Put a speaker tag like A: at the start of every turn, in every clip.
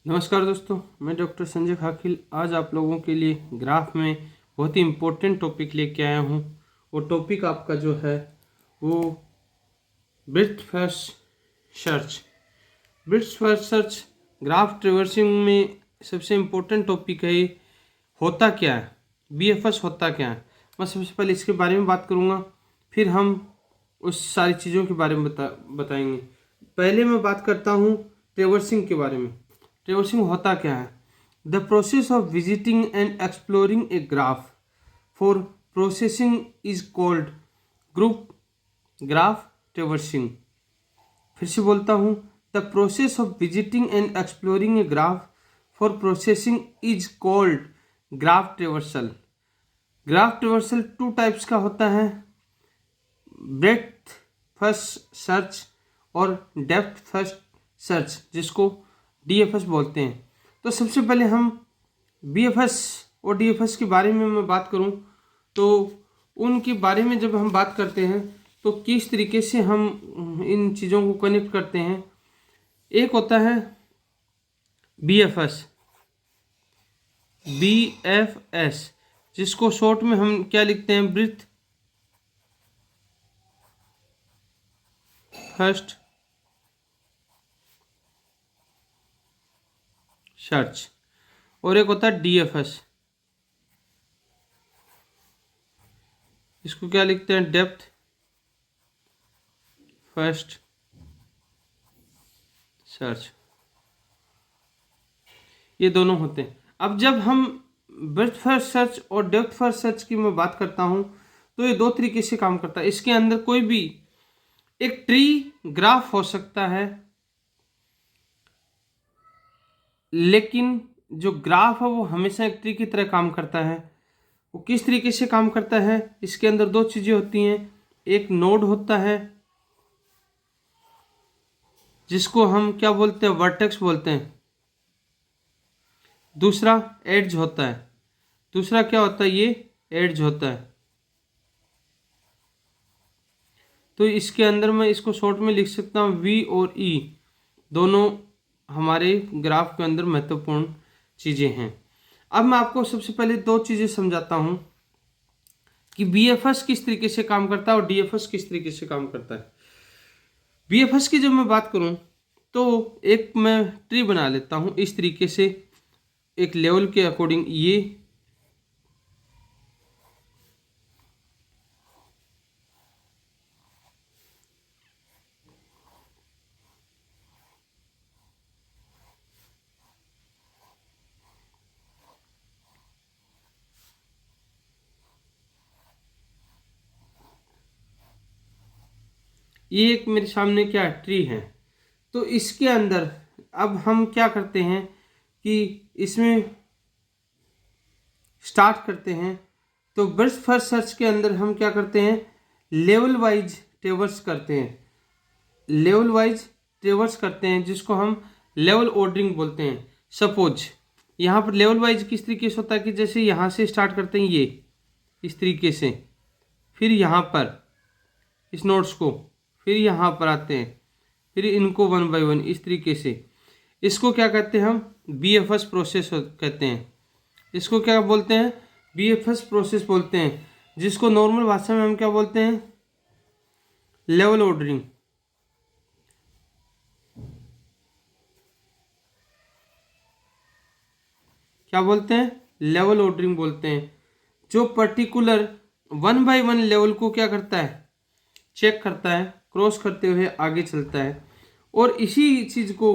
A: नमस्कार दोस्तों, मैं डॉक्टर संजय खाकिल आज आप लोगों के लिए ग्राफ में बहुत ही इम्पोर्टेंट टॉपिक लेके आया हूँ। वो टॉपिक आपका जो है वो breadth first search. Breadth first search graph traversing में सबसे इम्पोर्टेंट टॉपिक है। ये होता क्या है, बीएफएस होता क्या है, मैं सबसे पहले इसके बारे में बात करूँगा, फिर हम उस सारी चीज़ों के बारे में बताएंगे। पहले मैं बात करता हूँ ट्रेवर्सिंग के बारे में। ट्रेवर्सिंग होता क्या है? The process of visiting and exploring a graph for processing is called graph traversing. फिर से बोलता हूँ, the process of visiting and exploring a graph for processing is called graph traversal. Graph traversal two types का होता है, breadth first search और depth first search, जिसको DFS बोलते हैं। तो सबसे पहले हम बीएफएस और डीएफएस के बारे में मैं बात करूं तो उनके बारे में जब हम बात करते हैं तो किस तरीके से हम इन चीज़ों को कनेक्ट करते हैं। एक होता है बीएफएस, जिसको शॉर्ट में हम क्या लिखते हैं, ब्रेड्थ फर्स्ट सर्च। और एक होता है डीएफएस, इसको क्या लिखते हैं, डेप्थ फर्स्ट सर्च। ये दोनों होते हैं। अब जब हम ब्रेड्थ फर्स्ट सर्च और डेप्थ फर्स्ट सर्च की मैं बात करता हूं तो ये दो तरीके से काम करता है। इसके अंदर कोई भी एक ट्री ग्राफ हो सकता है, लेकिन जो ग्राफ है वो हमेशा एक ट्री की तरह काम करता है। वो किस तरीके से काम करता है, इसके अंदर दो चीजें होती हैं। एक नोड होता है जिसको हम क्या बोलते हैं, वर्टेक्स बोलते हैं। दूसरा एड्ज होता है। दूसरा क्या होता है, ये एड्ज होता है। तो इसके अंदर मैं इसको शॉर्ट में लिख सकता हूँ, वी और ई दोनों हमारे ग्राफ के अंदर महत्वपूर्ण चीज़ें हैं। अब मैं आपको सबसे पहले दो चीज़ें समझाता हूँ कि बीएफएस किस तरीके से काम करता है और डीएफएस किस तरीके से काम करता है। बीएफएस की जब मैं बात करूँ तो एक मैं ट्री बना लेता हूँ इस तरीके से, एक लेवल के अकॉर्डिंग। ये एक मेरे सामने क्या ट्री है। तो इसके अंदर अब हम क्या करते हैं कि इसमें स्टार्ट करते हैं। तो ब्रेड्थ फर्स्ट सर्च के अंदर हम क्या करते हैं, लेवल वाइज ट्रेवर्स करते हैं। लेवल वाइज ट्रेवर्स करते हैं जिसको हम लेवल ऑर्डरिंग बोलते हैं। सपोज यहाँ पर लेवल वाइज किस तरीके से होता है कि जैसे यहाँ से स्टार्ट करते हैं ये इस तरीके से, फिर यहाँ पर इस नोट्स को, फिर यहाँ पर आते हैं, फिर इनको वन बाय वन इस तरीके से। इसको क्या कहते हैं हम, बीएफएस प्रोसेस कहते हैं। इसको क्या बोलते हैं, बीएफएस प्रोसेस बोलते हैं, जिसको नॉर्मल भाषा में हम क्या बोलते हैं, लेवल ऑर्डरिंग। क्या बोलते हैं, लेवल ऑर्डरिंग बोलते हैं। जो particular one by one level को क्या करता है, चेक करता है, क्रॉस करते हुए आगे चलता है। और इसी चीज को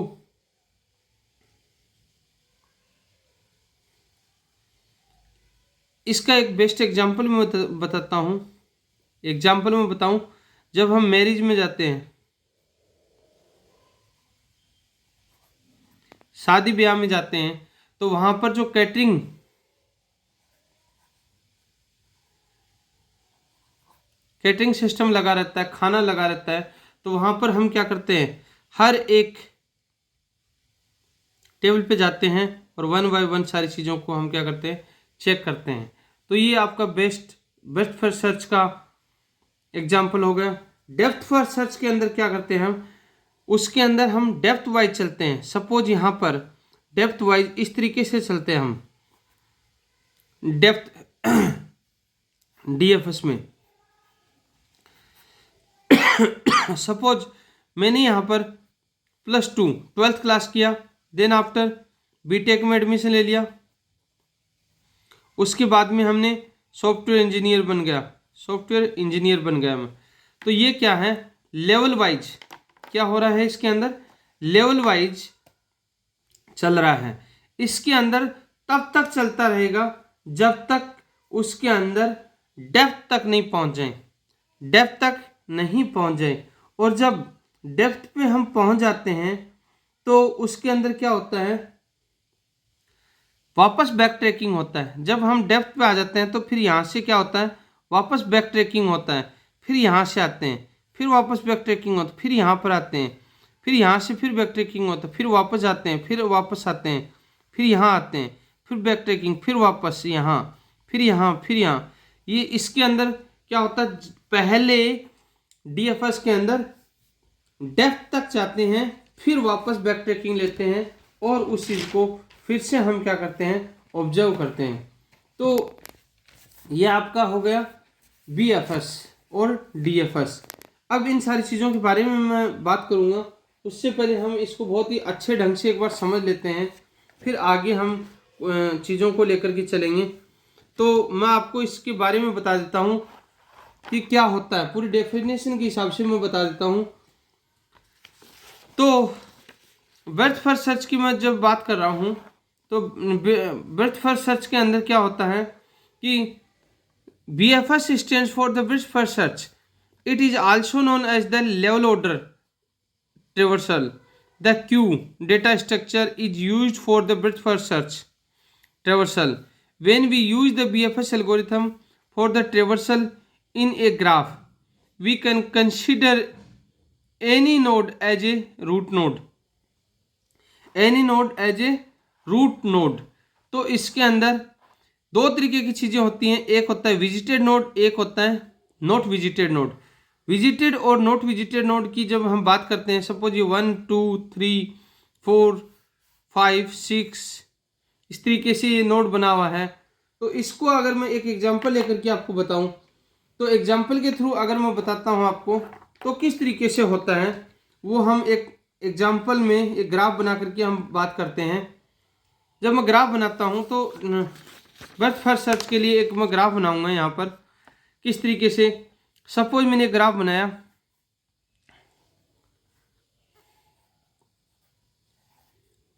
A: इसका एक बेस्ट एग्जांपल मैं बताता हूँ। एग्जांपल में बताऊं, जब हम मैरिज में जाते हैं, शादी ब्याह में जाते हैं, तो वहां पर जो कैटरिंग सिस्टम लगा रहता है, खाना लगा रहता है, तो वहां पर हम क्या करते हैं, हर एक टेबल पे जाते हैं और वन बाय वन सारी चीज़ों को हम क्या करते हैं, चेक करते हैं। तो ये आपका बेस्ट फर्स्ट सर्च का एग्जाम्पल हो गया। डेप्थ फर्स्ट सर्च के अंदर क्या करते हैं हम, उसके अंदर हम डेप्थ वाइज चलते हैं। सपोज यहाँ पर डेप्थ वाइज इस तरीके से चलते हैं हम डेप्थ डीएफएस में। सपोज मैंने यहाँ पर +2 12th क्लास किया, देन आफ्टर बीटेक में एडमिशन ले लिया, उसके बाद में हमने सॉफ्टवेयर इंजीनियर बन गया मैं। तो ये क्या है, लेवल वाइज क्या हो रहा है, इसके अंदर लेवल वाइज चल रहा है। इसके अंदर तब तक चलता रहेगा जब तक उसके अंदर डेप्थ तक नहीं पहुंच जाए। और जब डेप्थ पे हम पहुंच जाते हैं तो उसके अंदर क्या होता है, वापस बैक ट्रैकिंग होता है। जब हम डेप्थ पे आ जाते हैं तो फिर यहाँ से क्या होता है, वापस बैक ट्रैकिंग होता है, फिर यहाँ से आते हैं, फिर वापस बैक ट्रैकिंग होता है, फिर यहाँ पर आते हैं, फिर यहाँ से फिर बैक ट्रैकिंग होता है, फिर वापस आते हैं, फिर वापस आते हैं, फिर यहाँ आते हैं, फिर बैक ट्रैकिंग, फिर वापस यहाँ, फिर यहाँ। ये इसके अंदर क्या होता है, पहले डीएफएस के अंदर डेप्थ तक जाते हैं, फिर वापस बैक ट्रैकिंग लेते हैं और उस चीज़ को फिर से हम क्या करते हैं, ऑब्जर्व करते हैं। तो ये आपका हो गया बीएफएस और डीएफएस। अब इन सारी चीज़ों के बारे में मैं बात करूँगा, उससे पहले हम इसको बहुत ही अच्छे ढंग से एक बार समझ लेते हैं, फिर आगे हम चीज़ों को लेकर के चलेंगे। तो मैं आपको इसके बारे में बता देता हूँ कि क्या होता है, पूरी डेफिनेशन के हिसाब से मैं बता देता हूँ। तो ब्रेथ फर्स्ट सर्च की मैं जब बात कर रहा हूँ तो ब्रेथ फर्स्ट सर्च के अंदर क्या होता है कि BFS stands for the breadth first search. It is also known as the level order traversal. The Q data structure is used for the breadth first search traversal. When we use the BFS algorithm for the traversal in a graph, we can consider any node as a root node. तो इसके अंदर दो तरीके की चीज़ें होती हैं, एक होता है विजिटेड नोड, एक होता है नॉट विजिटेड नोड। विजिटेड और नॉट विजिटेड नोड की जब हम बात करते हैं, सपोज ये 1 2 3 4 5 6 इस तरीके से ये नोड बना हुआ है। तो इसको अगर मैं एक एग्जांपल लेकर के आपको बताऊं, तो एग्जांपल के थ्रू अगर मैं बताता हूं आपको तो किस तरीके से होता है, वो हम एक एग्जांपल में एक ग्राफ बना करके हम बात करते हैं। जब मैं ग्राफ बनाता हूं तो ब्रेथ फर्स्ट सर्च के लिए एक मैं ग्राफ बनाऊंगा यहाँ पर, किस तरीके से, सपोज मैंने ग्राफ बनाया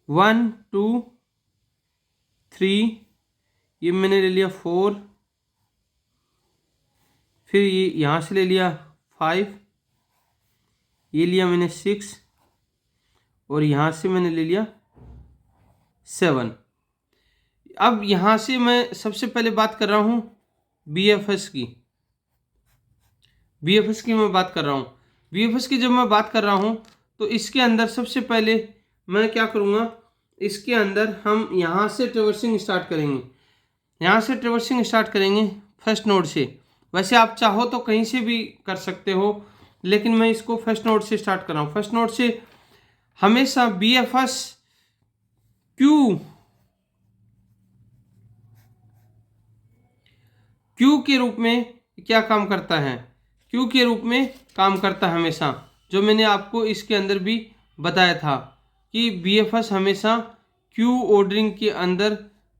A: 1 2 3, ये मैंने ले लिया 4, फिर ये यहाँ से ले लिया 5, ये लिया मैंने 6 और यहाँ से मैंने ले लिया 7। अब यहाँ से मैं सबसे पहले बात कर रहा हूँ बीएफएस की मैं बात कर रहा हूँ। बीएफएस की जब मैं बात कर रहा हूँ तो इसके अंदर सबसे पहले मैं क्या करूँगा, इसके अंदर हम यहाँ से ट्रेवर्सिंग स्टार्ट करेंगे फर्स्ट नोड से। वैसे आप चाहो तो कहीं से भी कर सकते हो, लेकिन मैं इसको फर्स्ट नोड से स्टार्ट कर रहा हूँ। फर्स्ट नोड से हमेशा बीएफएस क्यू के रूप में क्या काम करता है, क्यू के रूप में काम करता है हमेशा, जो मैंने आपको इसके अंदर भी बताया था कि बीएफएस हमेशा क्यू ऑर्डरिंग के अंदर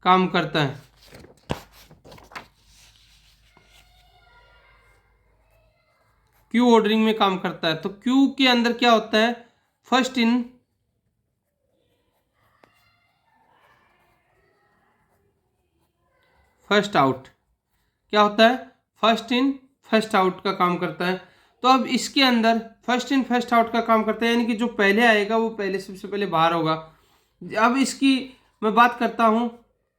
A: काम करता है। क्यू ऑर्डरिंग में काम करता है। तो क्यू के अंदर क्या होता है, फर्स्ट इन फर्स्ट आउट, क्या होता है, फर्स्ट इन फर्स्ट आउट का काम करता है। तो अब इसके अंदर फर्स्ट इन फर्स्ट आउट का काम करता है, यानी कि जो पहले आएगा वो पहले सबसे पहले बाहर होगा। अब इसकी मैं बात करता हूँ,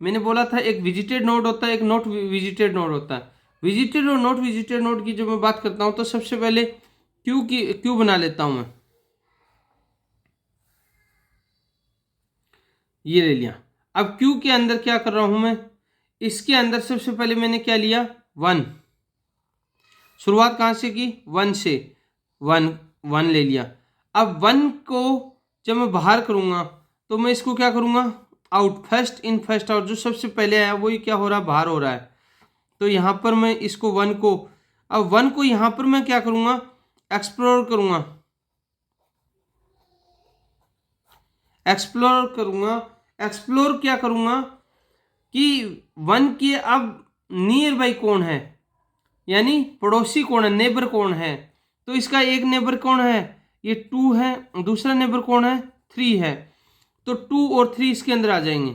A: मैंने बोला था एक विजिटेड नोड होता है, एक नॉट विजिटेड नोड होता है। विजिटेड और नॉट विजिटेड नोड की जब मैं बात करता हूँ तो सबसे पहले क्यू बना लेता हूँ मैं, ये ले लिया। अब क्यू के अंदर क्या कर रहा हूँ मैं, इसके अंदर सबसे पहले मैंने क्या लिया, 1, शुरुआत कहाँ से की, 1 से, 1 ले लिया। अब 1 को जब मैं बाहर करूँगा तो मैं इसको क्या करूँगा, out, first in first out, जो सबसे पहले आया वही क्या हो रहा है, बाहर हो रहा है। तो यहाँ पर मैं इसको 1 को, अब 1 को यहाँ पर मैं क्या करूँगा, एक्सप्लोर करूँगा, एक्सप्लोर क्या करूँगा कि 1 के अब नियर बाई कौन है, यानी पड़ोसी कौन है, नेबर कौन है। तो इसका एक नेबर कौन है, ये 2 है, दूसरा नेबर कौन है, 3 है। तो 2 और 3 इसके अंदर आ जाएंगे,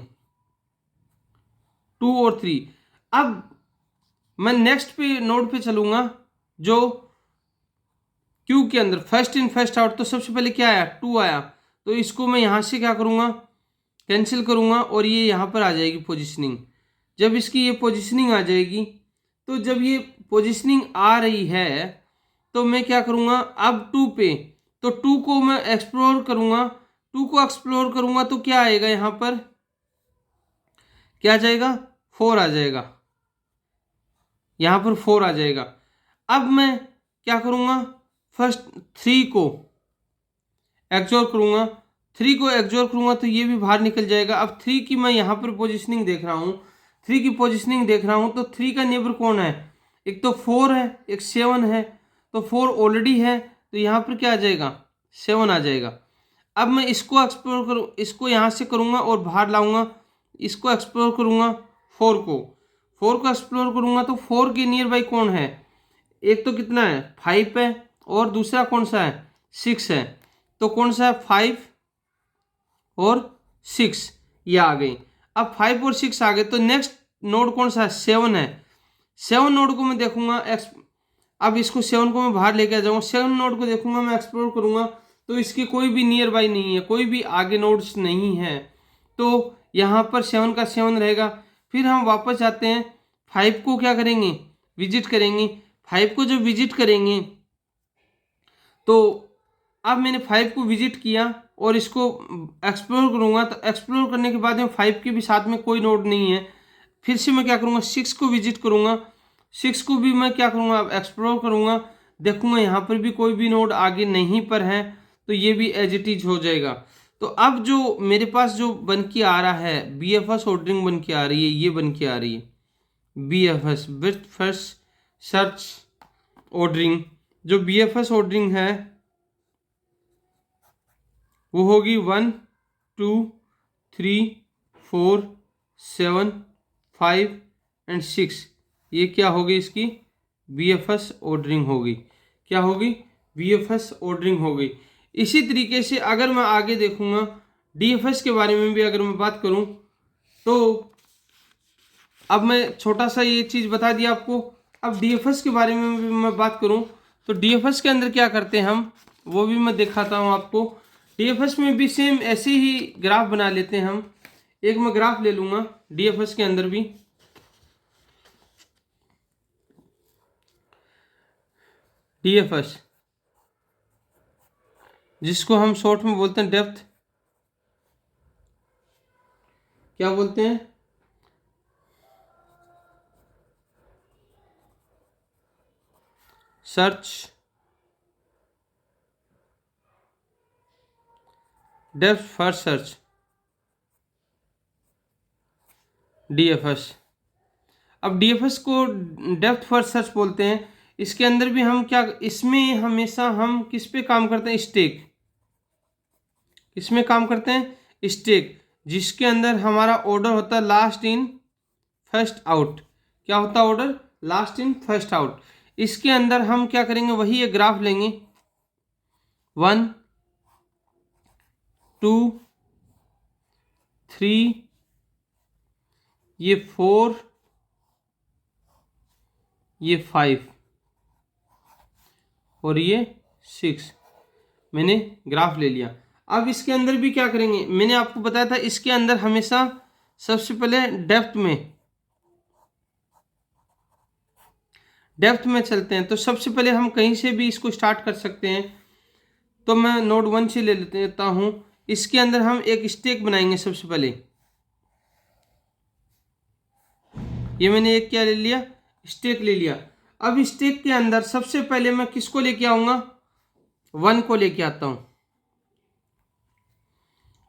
A: 2 और 3। अब मैं नेक्स्ट पे नोड पे चलूंगा, जो क्यू के अंदर फर्स्ट इन फर्स्ट आउट, तो सबसे पहले क्या आया, 2 आया। तो इसको मैं यहां से क्या करूंगा, कैंसिल करूंगा, और ये यहां पर आ जाएगी पोजीशनिंग। जब इसकी ये पोजीशनिंग आ जाएगी, तो जब ये पोजीशनिंग आ रही है तो मैं क्या करूंगा, अब 2 पे, तो 2 को मैं एक्सप्लोर करूंगा, 2 को एक्सप्लोर करूंगा तो क्या आएगा, यहां पर क्या आ जाएगा, 4 आ जाएगा, यहां पर 4 आ जाएगा। अब मैं क्या करूंगा, फर्स्ट 3 को एक्सप्लोर करूंगा, 3 को एक्सप्लोर करूंगा तो ये भी बाहर निकल जाएगा। अब 3 की मैं यहाँ पर पोजीशनिंग देख रहा हूँ, 3 की पोजीशनिंग देख रहा हूँ, तो 3 का नेबर कौन है, एक तो 4 है, एक 7 है। तो 4 ऑलरेडी है, तो यहाँ पर क्या आ जाएगा, 7 आ जाएगा। अब मैं इसको एक्सप्लोर करूँ, इसको यहाँ से करूँगा और बाहर लाऊंगा, इसको एक्सप्लोर करूँगा, 4 को एक्सप्लोर करूँगा, तो 4 के नियर बाई कौन है, एक तो कितना है, 5 है, और दूसरा कौन सा है, 6 है। तो कौन सा है, 5 और 6, ये आ गई। अब 5 और 6 आ गए, तो नेक्स्ट नोड कौन सा है, 7 है। 7 नोड को मैं देखूंगा, अब इसको 7 को मैं बाहर लेके आ जाऊंगा, 7 नोड को देखूंगा, मैं एक्सप्लोर करूंगा, तो इसके कोई भी नियर बाई नहीं है, कोई भी आगे नोड्स नहीं है। तो यहाँ पर 7 का 7 रहेगा। फिर हम वापस आते हैं, 5 को क्या करेंगे, विजिट करेंगे। 5 को जब विजिट करेंगे, तो अब मैंने 5 को विजिट किया और इसको एक्सप्लोर करूंगा, तो एक्सप्लोर करने के बाद में 5 के भी साथ में कोई नोड नहीं है। फिर से मैं क्या करूंगा, 6 को विजिट करूंगा, 6 को भी मैं क्या करूंगा, एक्सप्लोर करूंगा, देखूंगा यहाँ पर भी कोई भी नोड आगे नहीं पर है, तो ये भी एज इट इज हो जाएगा। तो अब जो मेरे पास जो बन के आ रहा है, BFS ऑर्डरिंग बन के आ रही है, ये बन के आ रही है BFS, breath first search ordering. जो BFS ऑर्डरिंग है वो होगी 1 2 3 4 7 5 एंड 6। ये क्या होगी, इसकी BFS ऑर्डरिंग होगी। क्या होगी, BFS ऑर्डरिंग होगी। इसी तरीके से अगर मैं आगे देखूंगा, DFS के बारे में भी अगर मैं बात करूं, तो अब मैं छोटा सा ये चीज़ बता दिया आपको। अब DFS के बारे में भी मैं बात करूं, तो DFS के अंदर क्या करते हैं हम, वो भी मैं दिखाता हूं आपको। DFS में भी सेम ऐसे ही ग्राफ बना लेते हैं हम। एक मैं ग्राफ ले लूंगा DFS के अंदर भी, DFS जिसको हम शॉर्ट में बोलते हैं डेप्थ, क्या बोलते हैं, search depth first search, DFS। अब DFS को डेप्थ फर्स्ट सर्च बोलते हैं। इसके अंदर भी हम क्या, इसमें हमेशा हम किस पे काम करते हैं, स्टैक, इसमें काम करते हैं स्टैक, जिसके अंदर हमारा ऑर्डर होता है लास्ट इन फर्स्ट आउट। क्या होता है order, last in first out. इसके अंदर हम क्या करेंगे, वही एक ग्राफ लेंगे, 1 2 3, ये 4, ये 5 और ये 6। मैंने ग्राफ ले लिया। अब इसके अंदर भी क्या करेंगे, मैंने आपको बताया था इसके अंदर हमेशा सबसे पहले डेप्थ में चलते हैं। तो सबसे पहले हम कहीं से भी इसको स्टार्ट कर सकते हैं। तो मैं नोड 1 से ले लेता हूं। इसके अंदर हम एक स्टैक बनाएंगे। सबसे पहले ये मैंने एक क्या ले लिया, स्टैक ले लिया। अब स्टैक के अंदर सबसे पहले मैं किसको लेके आऊंगा, 1 को लेके आता हूं।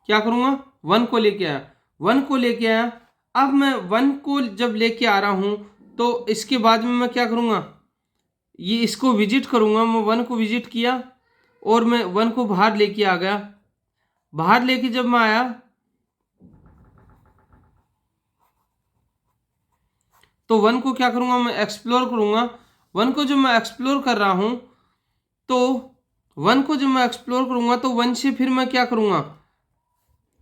A: क्या करूंगा, 1 को लेके आया। 1 को लेके आया। अब मैं 1 को जब लेके आ रहा हूँ तो इसके बाद में मैं क्या करूँगा, ये इसको विजिट करूँगा। मैं 1 को विजिट किया और मैं 1 को बाहर लेके आ गया। बाहर लेके जब मैं आया तो 1 को क्या करूँगा, मैं एक्सप्लोर करूँगा। 1 को जब मैं एक्सप्लोर कर रहा हूँ तो 1 को जब मैं एक्सप्लोर करूँगा तो 1 से फिर मैं क्या करूँगा,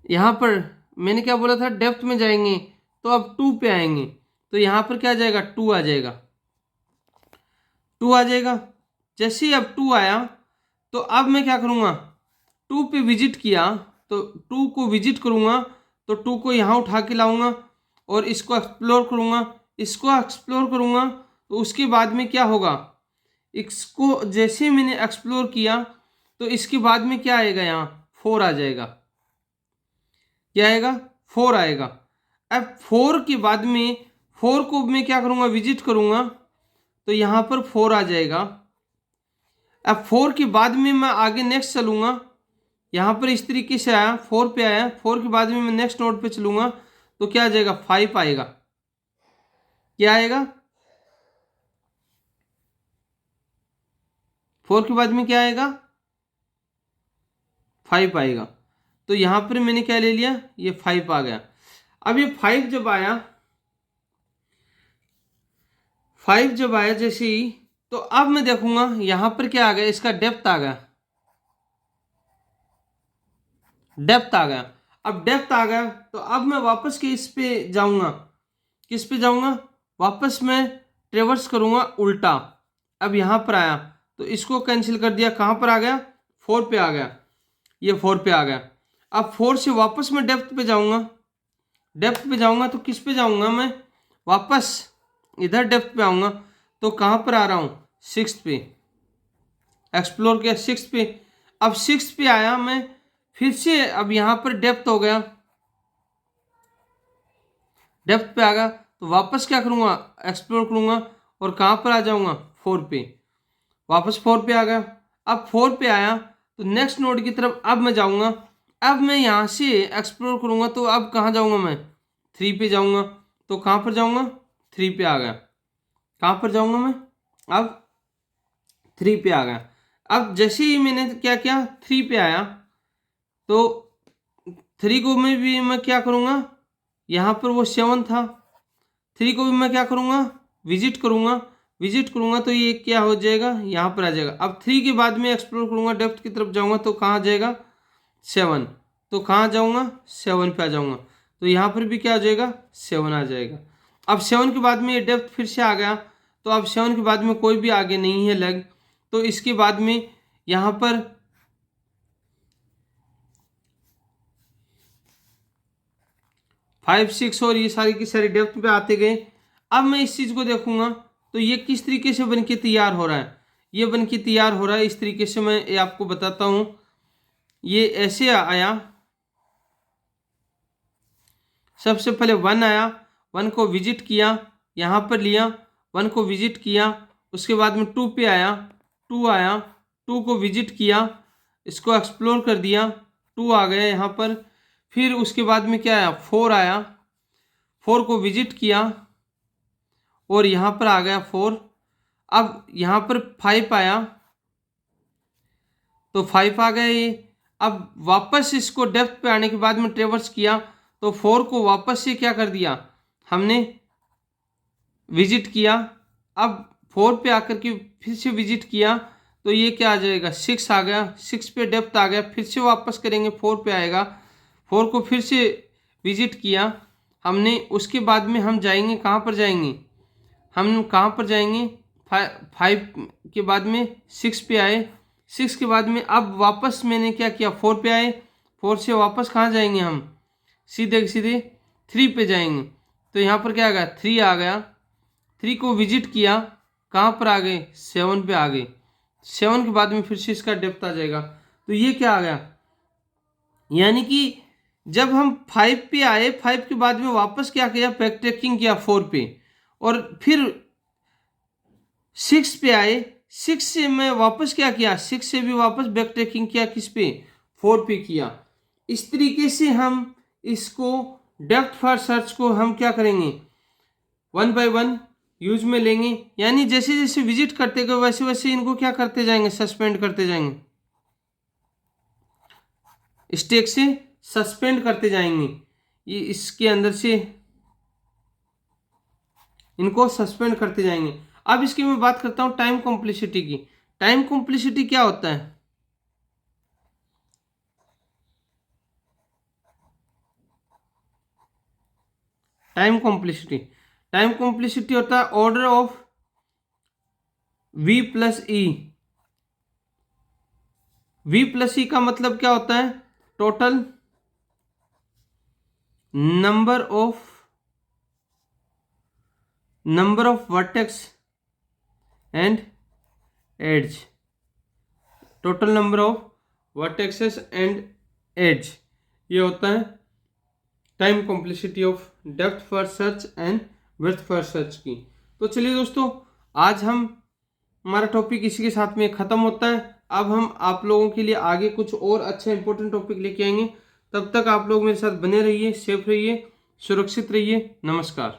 A: यहाँ पर मैंने क्या बोला था, डेप्थ में जाएंगे तो अब 2 पे आएंगे। तो यहाँ पर क्या आ जाएगा, 2 आ जाएगा, 2 आ जाएगा। जैसे ही अब 2 आया तो अब मैं क्या करूँगा, 2 पे विजिट किया तो 2 को विजिट करूँगा तो 2 को यहाँ उठा के लाऊंगा और इसको एक्सप्लोर करूँगा। इसको एक्सप्लोर करूँगा तो उसके बाद में क्या होगा, इसको जैसे मैंने एक्सप्लोर किया तो इसके बाद में क्या आएगा, यहाँ 4 आ जाएगा। क्या आएगा, 4 आएगा। अब 4 के बाद में 4 को मैं क्या करूँगा, विजिट करूँगा तो यहाँ पर 4 आ जाएगा। अब 4 के बाद में मैं आगे नेक्स्ट चलूँगा, यहाँ पर इस तरीके से आया, 4 पे आया। 4 के बाद में मैं नेक्स्ट नोड पे चलूँगा तो क्या आ जाएगा, 5 आएगा। क्या आएगा, 4 के बाद में क्या आएगा, 5 आएगा। तो यहाँ पर मैंने क्या ले लिया, ये 5 आ गया। अब ये 5 जब आया, 5 जब आया जैसे ही, तो अब मैं देखूंगा यहाँ पर क्या आ गया, इसका डेप्थ आ गया, डेप्थ आ गया। अब डेप्थ आ गया तो अब मैं वापस के इस पे जाऊंगा, किस पे जाऊंगा, वापस मैं ट्रेवर्स करूंगा उल्टा। अब यहाँ पर आया तो इसको कैंसिल कर दिया, कहाँ पर आ गया, 4 पे आ गया, ये 4 पे आ गया। अब 4 से वापस मैं डेप्थ पे जाऊंगा, डेप्थ पे जाऊंगा तो किस पे जाऊंगा, मैं वापस इधर डेप्थ पे आऊंगा तो कहाँ पर आ रहा हूँ, 6 पे, एक्सप्लोर किया 6 पे। अब 6 पे आया मैं फिर से, अब यहाँ पर डेप्थ हो गया, डेप्थ पे आ गया तो वापस क्या करूँगा, एक्सप्लोर करूँगा और कहाँ पर आ जाऊँगा, 4 पे, वापस 4 पे आ गया। अब 4 पे आया तो नेक्स्ट नोड की तरफ अब मैं जाऊँगा। अब मैं यहाँ से एक्सप्लोर करूँगा तो अब कहाँ जाऊँगा, मैं 3 पे जाऊँगा। तो कहाँ पर जाऊँगा, 3 पे आ गया। कहाँ पर जाऊँगा मैं, अब 3 पे आ गया। अब जैसे ही मैंने क्या किया, 3 पे आया तो 3 को मैं क्या करूँगा, यहाँ पर वो 7 था, 3 को भी मैं क्या करूँगा, विजिट करूँगा। विजिट करूँगा तो ये क्या हो जाएगा, यहाँ पर आ जाएगा। अब 3 के बाद में एक्सप्लोर करूँगा, डेप्थ की तरफ जाऊँगा तो कहाँ आ जाएगा, 7। तो कहाँ जाऊँगा, 7 पे आ जाऊँगा तो यहाँ पर भी क्या आ जाएगा, 7 आ जाएगा। अब 7 के बाद में ये डेप्थ फिर से आ गया तो अब 7 के बाद में कोई भी आगे नहीं है लेग, तो इसके बाद में यहाँ पर 5, 6 और ये सारी की सारी डेप्थ पे आते गए। अब मैं इस चीज़ को देखूंगा तो ये किस तरीके से बन के तैयार हो रहा है, ये बन के तैयार हो रहा है इस तरीके से, मैं ये आपको बताता हूँ। ये ऐसे आया, सबसे पहले 1 आया, 1 को विजिट किया, यहाँ पर लिया, 1 को विजिट किया, उसके बाद में 2 पे आया, 2 आया, 2 को विजिट किया, इसको एक्सप्लोर कर दिया, 2 आ गया यहाँ पर। फिर उसके बाद में क्या आया, 4 आया, 4 को विजिट किया और यहाँ पर आ गया 4। अब यहाँ पर 5 आया तो 5 आ गया ये। अब वापस इसको डेप्थ पे आने के बाद में ट्रेवर्स किया तो 4 को वापस से क्या कर दिया, हमने विजिट किया। अब 4 पे आकर के फिर से विजिट किया तो ये क्या आ जाएगा, 6 आ गया, 6 पे डेप्थ आ गया, फिर से वापस करेंगे 4 पे आएगा। 4 को फिर से विजिट किया हमने, उसके बाद में हम जाएंगे, कहाँ पर जाएंगे, हम कहाँ पर जाएंगे, 5 के बाद में 6 पे आए, 6 के बाद में अब वापस मैंने क्या किया, 4 पे आए, 4 से वापस कहाँ जाएंगे, हम सीधे सीधे 3 पे जाएंगे। तो यहाँ पर क्या आ गया, 3 आ गया, 3 को विजिट किया, कहाँ पर आ गए, 7 पे आ गए, 7 के बाद में फिर से इसका डेप्थ आ जाएगा। तो ये क्या आ गया, यानी कि जब हम 5 पे आए, 5 के बाद में वापस क्या किया, बैक ट्रैकिंग किया 4 पे, और फिर 6 पे आए, 6 से मैं वापस क्या किया, 6 से भी वापस बैक ट्रैकिंग किया, किस पे, 4 पे किया। इस तरीके से हम इसको डेप्थ फर्स्ट सर्च को हम क्या करेंगे, 1 बाय 1 यूज में लेंगे, यानी जैसे जैसे विजिट करते गए वैसे वैसे इनको क्या करते जाएंगे, सस्पेंड करते जाएंगे, स्टैक से सस्पेंड करते जाएंगे। ये इसके अंदर से इनको सस्पेंड करते जाएंगे। अब इसकी मैं बात करता हूं टाइम कॉम्प्लेक्सिटी की। टाइम कॉम्प्लेक्सिटी क्या होता है? टाइम कॉम्प्लेक्सिटी होता है order of V plus E. V plus E का मतलब क्या होता है? Total number of vertex and edges, total number of vertexes and edges, ये होता है time complexity of depth first search and breadth first search की। तो चलिए दोस्तों, आज हमारा टॉपिक इसी के साथ में ख़त्म होता है। अब हम आप लोगों के लिए आगे कुछ और अच्छा इंपॉर्टेंट टॉपिक लेके आएंगे। तब तक आप लोग मेरे साथ बने रहिए, सेफ रहिए, सुरक्षित रहिए। नमस्कार।